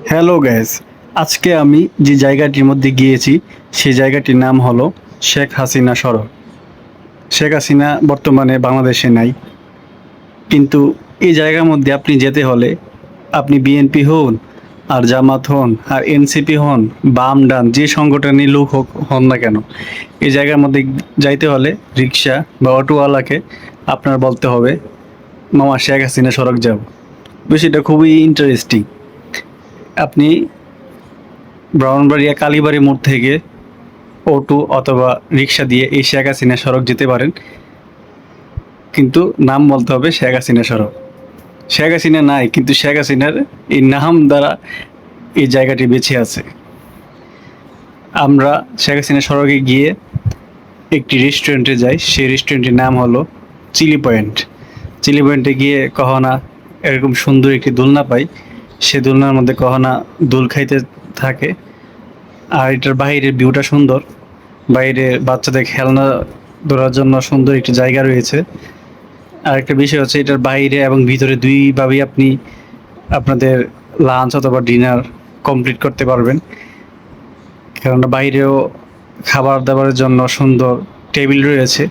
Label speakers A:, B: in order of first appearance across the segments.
A: Hello gas, আজকে আমি যে জায়গাটির মধ্যে গিয়েছি সেই জায়গাটির নাম হলো শেখ হাসিনা সড়ক। শেখ হাসিনা বর্তমানে বাংলাদেশে নাই, কিন্তু এই জায়গার মধ্যে আপনি যেতে হলে আপনি বিএনপি হন আর জামাত হন আর এনসিপি হন, বাম ডান যে সংগঠনের লোক হন না কেন, এই জায়গার মধ্যে যাইতে হলে রিক্সা বা অটোওয়ালাকে আপনার বলতে হবে মামা শেখ হাসিনা সড়ক যাও। বিষয়টা খুবই ইন্টারেস্টিং। আপনি ব্রাহ্মণবাড়িয়া কালীবাড়ি মোড় থেকে অটো অথবা রিক্সা দিয়ে এই শেখ হাসিনা সড়ক যেতে পারেন, কিন্তু নাম বলতে হবে শেখ হাসিনা সড়ক। শেখ হাসিনা নাই, কিন্তু শেখ হাসিনার এই নাম দ্বারা এই জায়গাটি বেঁচে আছে। আমরা শেখ হাসিনা সড়কে গিয়ে একটি রেস্টুরেন্টে যাই, সেই রেস্টুরেন্টের নাম হলো চিলি পয়েন্ট। চিলি পয়েন্টে গিয়ে কখনা এরকম সুন্দর একটি দোলনা পাই, সে দোলনার মধ্যে কখনা দোল খাইতে থাকে। আর এটার বাইরের ভিউটা সুন্দর, বাইরে বাচ্চাদের খেলনা ধরার জন্য সুন্দর একটি জায়গা রয়েছে। আর একটা বিষয় হচ্ছে এটার বাইরে এবং ভিতরে দুইভাবেই আপনি আপনাদের লাঞ্চ অথবা ডিনার কমপ্লিট করতে পারবেন, কেননা বাইরেও খাবার দাবারের জন্য সুন্দর টেবিল রয়েছে।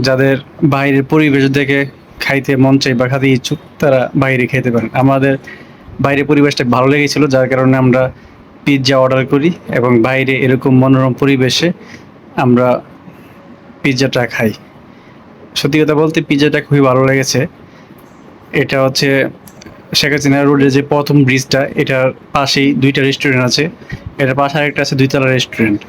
A: যাদের বাইরের পরিবেশ দেখে খাইতে মন চাই বা খাতে ইচ্ছুক তারা বাইরে খেতে পারেন। আমাদের বাইরে পরিবেশটা ভালো লেগেছিল, যার কারণে আমরা পিৎজা অর্ডার করি এবং বাইরে এরকম মনোরম পরিবেশে আমরা পিৎজাটা খাই। সত্যি কথা বলতে পিৎজাটা খুবই ভালো লেগেছে। এটা হচ্ছে শেখ হাসিনা রোডের যে প্রথম ব্রিজটা, এটার পাশেই দুইটা রেস্টুরেন্ট আছে। এটার পাশে আরেকটা আছে দুইতলা রেস্টুরেন্ট।